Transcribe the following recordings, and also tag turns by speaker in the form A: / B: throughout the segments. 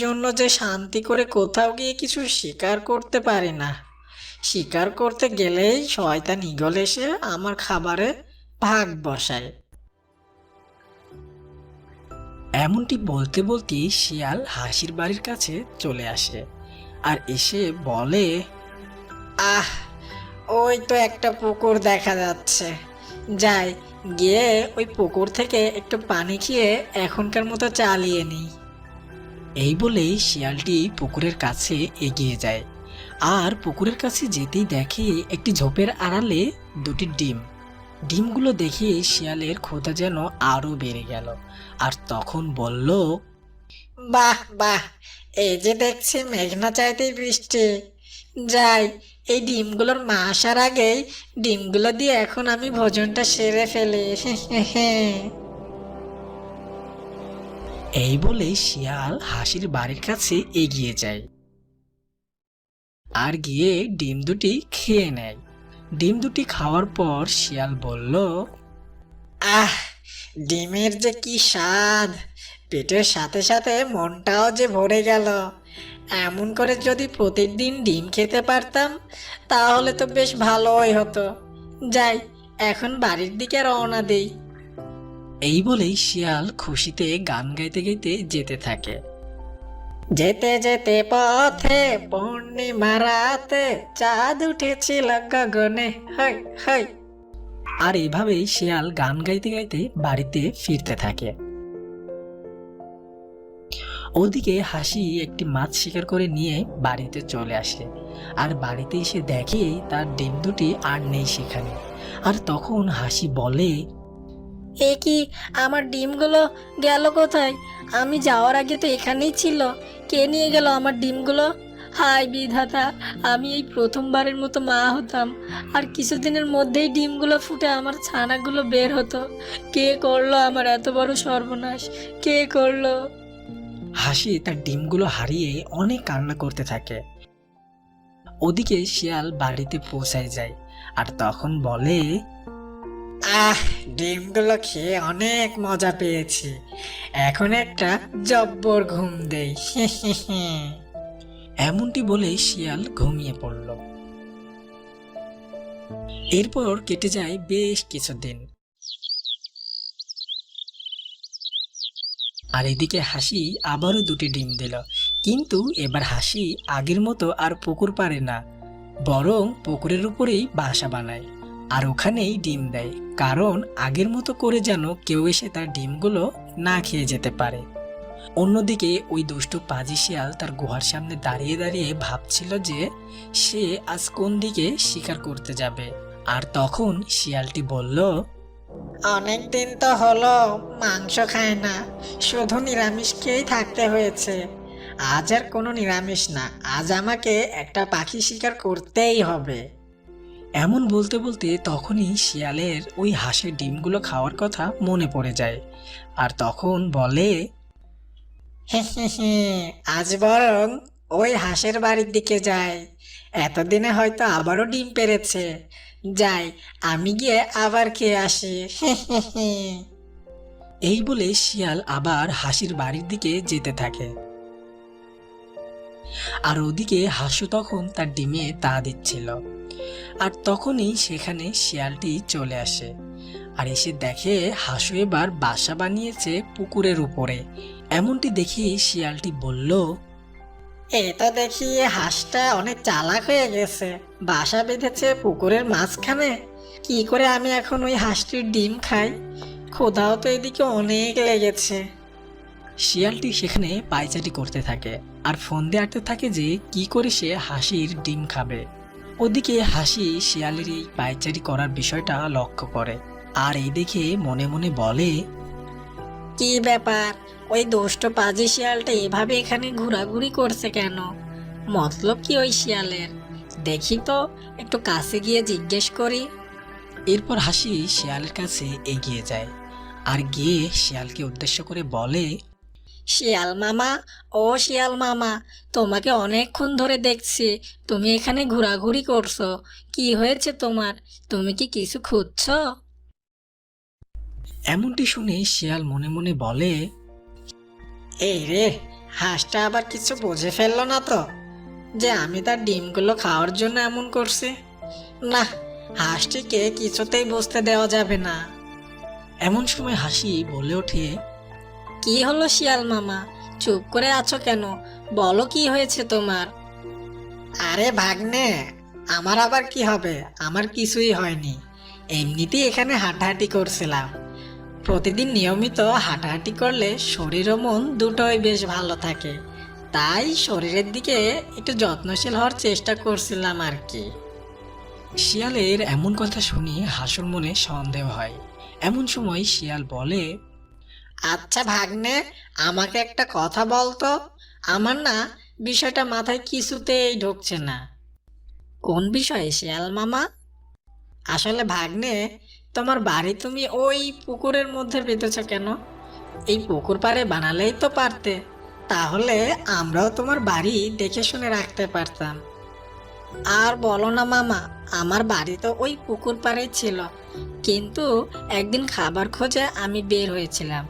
A: জন্য যে শান্তি করে কোথাও গিয়ে কিছু শিকার করতে পারি না। শিকার করতে গেলেই শয়তান ঈগল এসে আমার খাবারে ভাগ বসায়। এমনটি বলতে বলতে শিয়াল হাসির বাড়ির কাছে চলে আসে আর এসে বলে, আহ, ওই তো একটা পুকুর দেখা যাচ্ছে। যাই, গিয়ে ওই পুকুর থেকে একটু পানি খেয়ে এখনকার মতো চালিয়ে নিই। এই বলেই শিয়ালটি পুকুরের কাছে এগিয়ে যায় আর পুকুরের কাছে যেতেই দেখে একটি ঝোপের আড়ালে দুটি ডিম। ডিমগুলো দেখে শিয়ালের ক্ষুধা যেন আরো বেড়ে গেল আর তখন বলল, বাহ বাহ, এই যে দেখছি মেঘনা চাইতেই বৃষ্টি। যাই, এই ডিমগুলোর মা আসার আগেই ডিমগুলো দিয়ে এখন আমি ভোজনটা সেরে ফেলি। এই বলে শিয়াল হাসির বাড়ির কাছে এগিয়ে যায় আর গিয়ে ডিম দুটি খেয়ে নেয়। ডিম দুটি খাওয়ার পর শিয়াল বলল, আহ, ডিমের যে কি স্বাদ! পেটের সাথে সাথে মনটাও যে ভরে গেল। এমন করে যদি প্রতিদিন ডিম খেতে পারতাম তাহলে তো বেশ ভালোই হতো। যাই, এখন বাড়ির দিকে রওনা দেই। এই বলেই শিয়াল খুশিতে গান গাইতে গাইতে যেতে থাকে। যেতে যেতে পথে পূর্ণিমা রাতে চাঁদ উঠেছিল গগনে, হয় হয়। আর এভাবেই শিয়াল গান গাইতে গাইতে বাড়িতে ফিরতে থাকে। ওদিকে হাসি একটি মাছ শিকার করে নিয়ে বাড়িতে চলে আসে আর বাড়িতে এসে দেখে তার ডিম দুটি আর নেই সেখানে। আর তখন হাসি বলে, এ কি, আমার ডিমগুলো গেল কোথায়? আমি যাওয়ার আগে তো এখানেই ছিল। কে নিয়ে গেল আমার ডিমগুলো? হায় বিধাতা, আমি এই প্রথমবারের মতো মা হতাম আর কিছুদিনের মধ্যেই ডিমগুলো ফুটে আমার ছানাগুলো বের হতো। কে করলো আমার এত বড় সর্বনাশ? কে করলো? হাসি তার ডিমগুলো হারিয়ে অনেক কান্না করতে থাকে। ওদিকে শিয়াল বাড়িতে পৌঁছায় যায় আর তখন বলে, আহ, ডিমগুলো খেয়ে অনেক মজা পেয়েছি। এখন একটা জব্বর ঘুম দেই। এমনটি বলে শিয়াল ঘুমিয়ে পড়ল। এরপর কেটে যায় বেশ কিছুদিন। আর এদিকে হাসি আবারও দুটি ডিম দিল, কিন্তু এবার হাসি আগের মতো আর পুকুর পাড়ে না, বরং পুকুরের উপরেই বাসা বানায় আর ওখানেই ডিম দেয়, কারণ আগের মতো করে যেন কেউ এসে তার ডিমগুলো না খেয়ে যেতে পারে। অন্যদিকে ওই দুষ্টু পাজি শিয়াল তার গুহার সামনে দাঁড়িয়ে দাঁড়িয়ে ভাবছিল যে সে আজ কোন দিকে শিকার করতে যাবে। আর তখন শিয়ালটি বলল, অনেক দিন তো হলো মাংস খায় না, শুধু নিরামিষ খেয়েই থাকতে হয়েছে। আজ আর কোনো নিরামিষ না, আজ আমাকে একটা পাখি শিকার করতেই হবে। এমন বলতে বলতে তখনই শিয়ালের ওই হাঁসের ডিমগুলো খাওয়ার কথা মনে পড়ে যায় আর তখন বলে, আজ বরং ওই হাঁসের বাড়ির দিকে যাই। এতদিনে হয়তো আবারও ডিম পেড়েছে। যাই, আমি গিয়ে আবার খেয়ে আসি। এই বলে শিয়াল আবার হাসির বাড়ির দিকে যেতে থাকে। আর ওদিকে হাসু তখন তার ডিমে তা দিচ্ছিল আর তখনই সেখানে শিয়ালটি চলে আসে আর এসে দেখে হাসু এবার বাসা বানিয়েছে পুকুরের উপরে। এমনটি দেখি শিয়ালটি বলল, এ তো দেখি হাঁসটা অনেক চালাক হয়ে গেছে, বাসা বেঁধেছে পুকুরের মাঝখানে। কি করে আমি এখন ওই হাঁসটির ডিম খাই? ক্ষুধাও তো এদিকে অনেক লেগেছে। শিয়ালটি সেখানে পায়চারি করতে থাকে আর ফোন দিয়ে আটতে থাকে যে কি করে সে হাসির ডিম খাবে। ওদিকে হাসি শিয়ালের এই পায়চারি করার বিষয়টা লক্ষ্য করে আর এই দেখে মনে মনে বলে, কি ব্যাপার, ওই দুষ্ট পাজি শিয়ালটা এভাবে এখানে ঘোরাঘুরি করছে কেন? মতলব কি ওই শিয়ালের? দেখি তো, একটু কাছে গিয়ে জিজ্ঞেস করি। এরপর হাসি শিয়ালের কাছে এগিয়ে যায় আর গিয়ে শিয়ালকে উদ্দেশ্য করে বলে, শিয়াল মামা, ও শিয়াল মামা, তোমাকে অনেকক্ষণ ধরে দেখছি, তুমি এখানে ঘোরাঘুরি করছো। কি হয়েছে তোমার? তুমি কি কিছু খুঁজছো? এমনটি শুনে শিয়াল মনে মনে বলে, এই রে, হাঁসটা আবার কিছু বুঝে ফেললো না তো যে আমি তার ডিমগুলো খাওয়ার জন্য এমন করছি? না, হাঁসটিকে কিছুতেই বুঝতে দেওয়া যাবে না। এমন সময় হাসি বলে ওঠে, কি হলো শিয়াল মামা, চুপ করে আছো কেন? বলো কি হয়েছে তোমার? আরে ভাগ্নে, আমার আবার কি হবে? আমার কিছুই হয়নি। এমনিতেই এখানে হাঁটাহাঁটি করছিলাম। প্রতিদিন নিয়মিত হাঁটাহাঁটি করলে শরীর ও মন দুটোই বেশ ভালো থাকে। তাই শরীরের দিকে একটু যত্নশীল হওয়ার চেষ্টা করছিলাম আর কি। শিয়ালের এমন কথা শুনে হাসুর মনে সন্দেহ হয়। এমন সময় শিয়াল বলে, আচ্ছা ভাগ্নে, আমাকে একটা কথা বলতো। আমার না বিষয়টা মাথায় কিছুতেই ঢুকছে না। কোন বিষয়ে শিয়াল মামা? আসলে ভাগ্নে, তোমার বাড়ি তুমি ওই পুকুরের মধ্যে বেঁধেছ কেন? এই পুকুর পাড়ে বানালেই তো পারতে। তাহলে আমরাও তোমার বাড়ি দেখে শুনে রাখতে পারতাম। আর বলো না মামা, আমার বাড়ি তো ওই পুকুর পাড়েই ছিল, কিন্তু একদিন খাবার খোঁজে আমি বের হয়েছিলাম।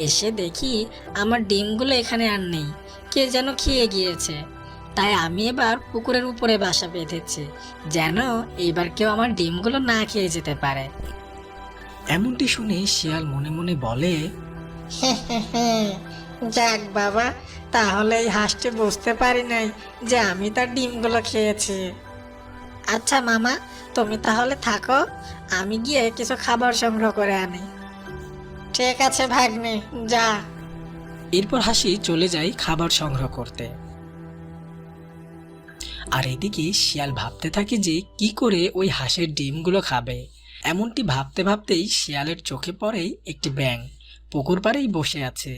A: এসে দেখি আমার ডিমগুলো এখানে আর নেই, কে যেন খেয়ে গিয়েছে। তাই আমি এবার পুকুরের উপরে বাসা বেঁধেছি, যেন এবার কেউ আমার ডিমগুলো না খেয়ে যেতে পারে। এমনটি শুনে শিয়াল মনে মনে বলে, যাক বাবা, তাহলে এই হাঁসটি বুঝতে পারি নাই যে আমি তার ডিমগুলো খেয়েছি। আচ্ছা মামা, তুমি তাহলে থাকো, আমি গিয়ে কিছু খাবার সংগ্রহ করে আনি। ঠিক আছে ভাগ্নে, যা। এরপর হাসি চলে যায় খাবার সংগ্রহ করতে। আর এদিকে শিয়াল ভাবতে থাকে যে কি করে ওই হাঁসের ডিমগুলো খাবে। এমনটি ভাবতে ভাবতেই শিয়ালের চোখে পড়ে একটি ব্যাঙ পুকুর পাড়েই বসে আছে।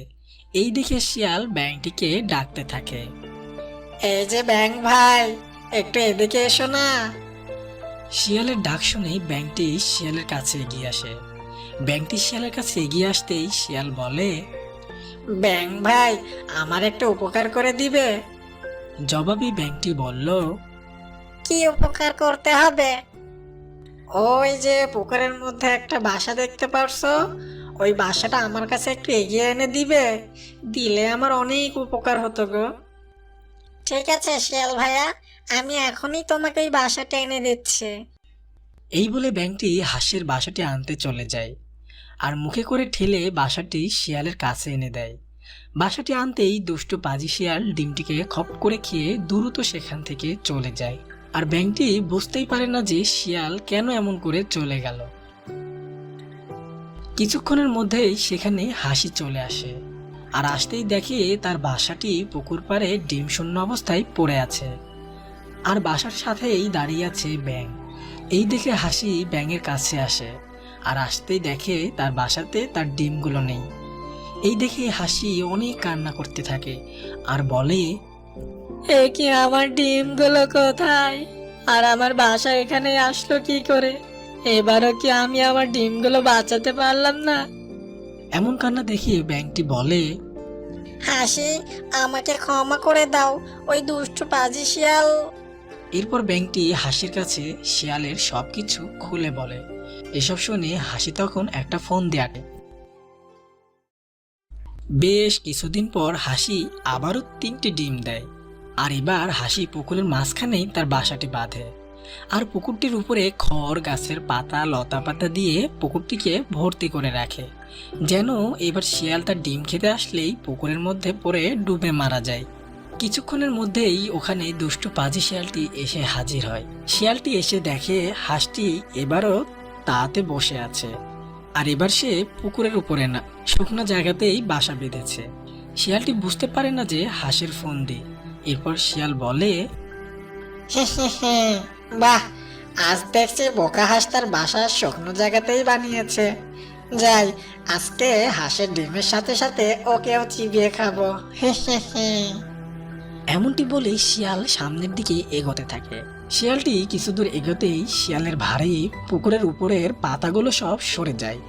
A: এই দেখে শিয়াল ব্যাঙটিকে ডাকতে থাকে, এই যে ব্যাঙ ভাই, একটু এদিকে এসো না। শিয়ালের ডাক শুনে ব্যাঙটি শিয়ালের কাছে এগিয়ে আসে। ব্যাঙটি শিয়ালের কাছে এগিয়ে আসতেই শিয়াল বলে, ব্যাঙ ভাই, আমার একটা উপকার করে দিবে? জবাবে ব্যাঙটি বলল, কি উপকার করতে হবে? ওই যে পুকুরের মধ্যে একটা বাসা দেখতে পারছো, ওই বাসাটা আমার কাছে একটু এগিয়ে এনে দিবে? দিলে আমার অনেক উপকার হতো গো। ঠিক আছে শিয়াল ভাইয়া, আমি এখনই তোমাকে ওই বাসাটা এনে দিচ্ছি। এই বলে ব্যাঙটি হাঁসের বাসাটি আনতে চলে যায়, আর মুখে করে ঠেলে বাসাটি শিয়ালের কাছে এনে দেয়। বাসাটি আনতেই দুষ্টু পাজি শিয়াল ডিমটিকে খপ করে খেয়ে দ্রুত সেখান থেকে চলে যায়। আর ব্যাঙটি বুঝতেই পারে না যে শিয়াল কেন এমন করে চলে গেল। কিছুক্ষণের মধ্যেই সেখানে হাসি চলে আসে, আর আসতেই দেখে তার বাসাটি পুকুর পাড়ে ডিম শূন্য অবস্থায় পড়ে আছে, আর বাসার সাথেই দাঁড়িয়ে আছে ব্যাঙ। এই দেখে হাসি ব্যাঙের কাছে আসে, আর আসতেই দেখে তার বাসাতে তার ডিমগুলো নেই। এই দেখে হাসি অনেক কান্না করতে থাকে আর বলে, এ কি, আমার ডিমগুলো কোথায়? আর আমার বাসা এখানে আসলো কি করে? এবারও কি আমি আমার ডিমগুলো বাঁচাতে পারলাম না? এমন কান্না দেখে ব্যাঙটি বলে, হাসি, আমাকে ক্ষমা করে দাও, ওই দুষ্টু পাজি শিয়াল। এরপর ব্যাঙটি হাসির কাছে শিয়ালের সবকিছু খুলে বলে। এসব শুনে হাসি তখন একটা ফোন দেয়। বেশ কিছুদিন পর হাসি আবারও 3টি ডিম দেয়, আর এবার হাসি পুকুরের মাঝখানেই তার বাসাটি বাঁধে, আর পুকুরটির উপরে খড়, গাছের পাতা, লতা পাতা দিয়ে পুকুরটিকে ভর্তি করে রাখে, যেন এবার শিয়াল তার ডিম খেতে আসলেই পুকুরের মধ্যে পড়ে ডুবে মারা যায়। কিছুক্ষণের মধ্যেই ওখানে দুষ্টু পাজি শিয়ালটি এসে হাজির হয়। শিয়ালটি এসে দেখে হাঁসটি এবারও তাতে বসে আছে, আর এবার সে পুকুরের উপরে না, শুকনো জায়গাতেই বাসা বেঁধেছে। শিয়ালটি বুঝতে পারে না যে হাঁসের ফন্দি। এরপর শিয়াল বলে, বাহ, আজ দেখছি বোকা হাঁস তার বাসা শুকনো জায়গাতেই বানিয়েছে। যাই, আজকে হাঁসের ডিমের সাথে সাথে ওকেও চিবিয়ে খাবো। এমনটি বলে শিয়াল সামনের দিকে এগোতে থাকে। শিয়ালটি কিছু দূর এগোতেই শিয়ালের ভারী পুকুরের উপরের পাতাগুলো সব সরে যায়,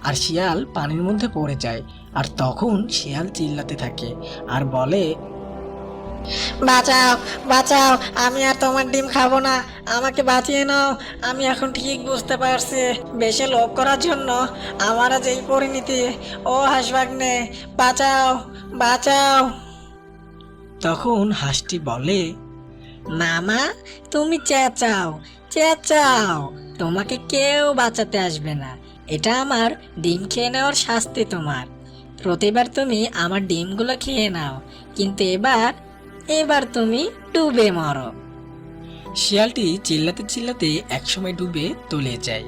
A: আর শিয়াল পানির মধ্যে পড়ে যায়। আর তখন শিয়াল চিল্লাতে থাকে আর বলে, বাঁচাও, বাঁচাও, আমি আর তোমার ডিম খাবো না, আমাকে বাঁচিয়ে নাও। আমি এখন ঠিক বুঝতে পারছি বেশি লোভ করার জন্য আমার আজ এই পরিণতি। ও হাঁসবাগ্নে, বাঁচাও, বাঁচাও। তখন হাঁসটি বলে, মামা, তুমি চেঁচাও চেঁচাও, তোমাকে কেউ বাঁচাতে আসবে না। এটা আমার ডিম খেয়ে নেওয়ার শাস্তি তোমার। প্রতিবার তুমি আমার ডিমগুলো খেয়ে নাও, কিন্তু এবার এবার তুমি ডুবে মরো। শিয়ালটি চিল্লাতে চিল্লাতে একসময় ডুবে তলিয়ে যায়।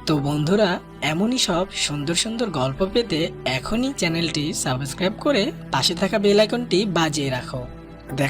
A: তো বন্ধুরা, এমনই সব সুন্দর সুন্দর গল্প পেতে এখনই চ্যানেলটি সাবস্ক্রাইব করে পাশে থাকা বেল আইকনটি বাজিয়ে রাখো।